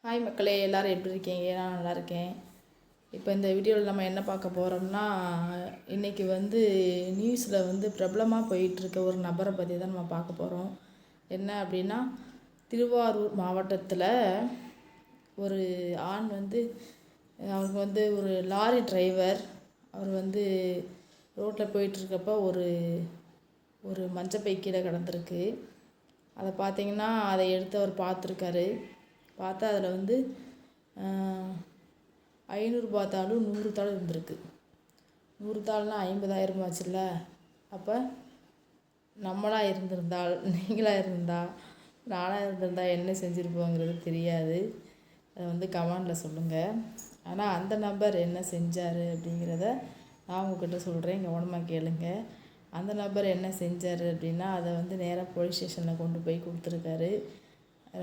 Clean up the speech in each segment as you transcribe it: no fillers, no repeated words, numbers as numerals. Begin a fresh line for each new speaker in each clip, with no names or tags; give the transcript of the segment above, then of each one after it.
Hi மக்களே, எல்லோரும் எப்படி இருக்கீங்க? நான் நல்லா இருக்கேன். இப்போ இந்த வீடியோவில் நம்ம என்ன பார்க்க போகிறோம்னா, இன்றைக்கி நியூஸில் பிரபலமாக போயிட்டுருக்க ஒரு நபரை பற்றி தான் நம்ம பார்க்க போகிறோம். என்ன அப்படின்னா, திருவாரூர் மாவட்டத்தில் ஒரு ஆண் அவருக்கு ஒரு லாரி டிரைவர். அவர் ரோட்டில் போயிட்டுருக்கப்போ ஒரு மஞ்சப்பை கீழே கிடந்திருக்கு. அதை பார்த்திங்கன்னா, அதை எடுத்து அவர் பார்த்துருக்காரு. பார்த்தா அதில் 500 தாளும் 100 தாளும் இருந்திருக்கு. 100 தாள்னா 50,000 ஆச்சுல்ல. அப்போ நம்மளாக இருந்திருந்தால், நீங்களாக இருந்தால், நானாக இருந்திருந்தால் என்ன செஞ்சுருப்போங்கிறது தெரியாது. அதை கமெண்டில் சொல்லுங்கள். ஆனால் அந்த நபர் என்ன செஞ்சார் அப்படிங்கிறத நான் உங்கள்கிட்ட சொல்கிறேன், கவனமாக கேளுங்க. அந்த நபர் என்ன செஞ்சார் அப்படின்னா, அதை நேராக போலீஸ் ஸ்டேஷனில் கொண்டு போய் கொடுத்துருக்காரு.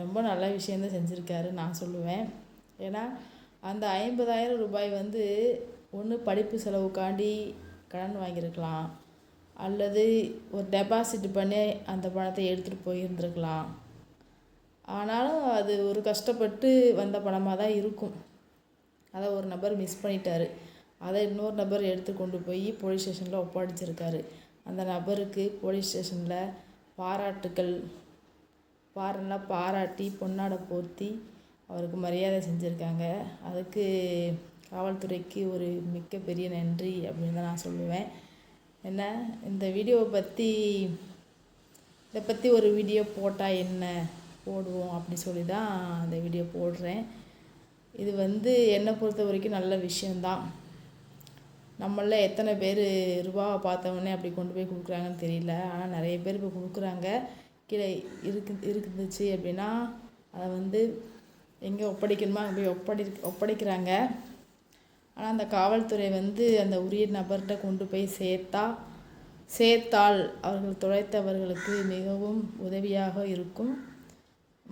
ரொம்ப நல்ல விஷயந்தான் செஞ்சுருக்காரு நான் சொல்லுவேன். ஏன்னா அந்த 50,000 ரூபாய் ஒன்று படிப்பு செலவுக்காண்டி கடன் வாங்கியிருக்கலாம், அல்லது ஒரு டெபாசிட் பண்ணி அந்த பணத்தை எடுத்துகிட்டு போயிருந்துருக்கலாம். ஆனாலும் அது ஒரு கஷ்டப்பட்டு வந்த பணமாக தான் இருக்கும். அதை ஒரு நபர் மிஸ் பண்ணிட்டார். அதை இன்னொரு நபர் எடுத்து கொண்டு போய் போலீஸ் ஸ்டேஷனில் ஒப்படைச்சிருக்காரு. அந்த நபருக்கு போலீஸ் ஸ்டேஷனில் பாராட்டுக்கள் பாராட்டி பொன்னாடை போர்த்தி அவருக்கு மரியாதை செஞ்சுருக்காங்க. அதுக்கு காவல்துறைக்கு ஒரு மிகப்பெரிய நன்றி அப்படின்னு தான் நான் சொல்லுவேன். என்ன இந்த இதை பற்றி ஒரு வீடியோ போட்டால் என்ன போடுவோம் அப்படி சொல்லி தான் இந்த வீடியோ போடுறேன். இது என்னை பொறுத்த வரைக்கும் நல்ல விஷயந்தான். நம்மள எத்தனை பேர் ரூபாவை பார்த்தவொடனே அப்படி கொண்டு போய் கொடுக்குறாங்கன்னு தெரியல. ஆனால் நிறைய பேர் இப்போ கொடுக்குறாங்க. கீழே இருந்துச்சு அப்படின்னா அதை எங்கே ஒப்படைக்கணுமோ அங்கே போய் ஒப்படைக்கிறாங்க. ஆனால் அந்த காவல்துறை அந்த உரிய நபர்கிட்ட கொண்டு போய் சேர்த்தால் அவர்கள் துளைத்தவர்களுக்கு மிகவும் உதவியாக இருக்கும்.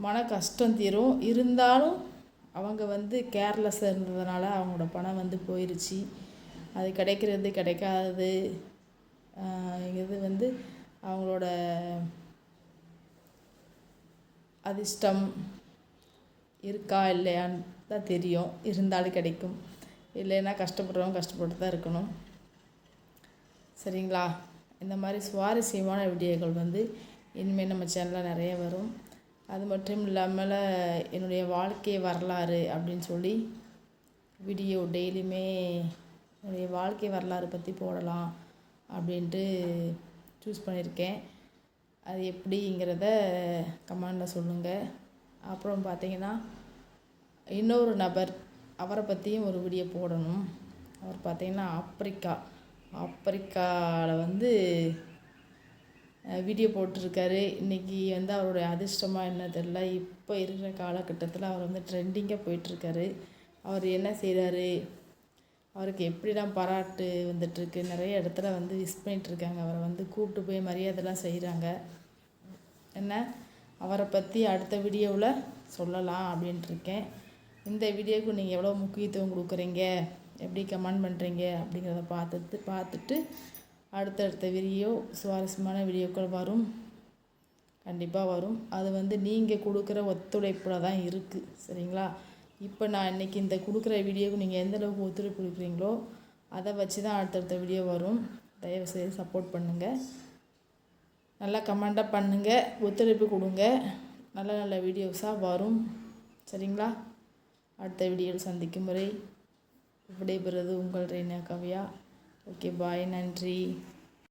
மன கஷ்டம் தீரும். இருந்தாலும் அவங்க கேர்லெஸ்ஸாக இருந்ததுனால அவங்களோட பணம் போயிடுச்சு. அது கிடைக்காதது இது அவங்களோட அதிர்ஷ்டம் இருக்கா இல்லையான்னு தான் தெரியும். இருந்தாலும் கிடைக்கும், இல்லைன்னா கஷ்டப்படுறவங்க கஷ்டப்பட்டு தான் இருக்கணும். சரிங்களா? இந்த மாதிரி சுவாரஸ்யமான வீடியோக்கள் இனிமேல் நம்ம சேனலில் நிறைய வரும். அது மட்டும் இல்லாமல் என்னுடைய வாழ்க்கை வரலாறு அப்படின்னு சொல்லி வீடியோ டெய்லியுமே என்னுடைய வாழ்க்கை வரலாறு பற்றி போடலாம் அப்படின்ட்டு சூஸ் பண்ணியிருக்கேன். அது எப்படிங்கிறத கமெண்டில் சொல்லுங்கள். அப்புறம் பார்த்திங்கன்னா, இன்னொரு நபர், அவரை பற்றியும் ஒரு வீடியோ போடணும். அவர் பார்த்திங்கன்னா ஆப்பிரிக்காவில் வீடியோ போட்டிருக்காரு. இன்றைக்கி அவருடைய அதிர்ஷ்டமாக என்ன தெரில. இப்போ இருக்கிற காலகட்டத்தில் அவர் ட்ரெண்டிங்காக போயிட்டுருக்காரு. அவர் என்ன செய்கிறாரு, அவருக்கு எப்படிலாம் பாராட்டு வந்துட்டுருக்கு. நிறைய இடத்துல விஷ் பண்ணிகிட்ருக்காங்க. அவரை கூப்பிட்டு போய் மரியாதைலாம் செய்கிறாங்க. என்ன அவரை பற்றி அடுத்த வீடியோவில் சொல்லலாம் அப்படின்ட்டுருக்கேன். இந்த வீடியோவுக்கு நீங்கள் எவ்வளோ முக்கியத்துவம் கொடுக்குறீங்க, எப்படி கமெண்ட் பண்ணுறீங்க அப்படிங்கிறத பார்த்துட்டு அடுத்தடுத்த வீடியோ சுவாரஸ்யமான வீடியோக்கள் வரும், கண்டிப்பாக வரும். அது நீங்கள் கொடுக்குற ஒத்துழைப்பில் தான் இருக்குது. சரிங்களா? இப்போ நான் இன்றைக்கி இந்த கொடுக்குற வீடியோவுக்கு நீங்கள் எந்தளவுக்கு ஒத்துழைப்பு கொடுக்குறீங்களோ அதை வச்சு தான் அடுத்தடுத்த வீடியோ வரும். தயவுசெய்து சப்போர்ட் பண்ணுங்கள், நல்லா கமெண்டாக பண்ணுங்கள், ஒத்துழைப்பு கொடுங்க. நல்ல நல்ல வீடியோஸாக வரும். சரிங்களா? அடுத்த வீடியோவில் சந்திக்கும் வரை விடைபெறுவது உங்கள் ரேனா காவ்யா. ஓகே, பாய், நன்றி.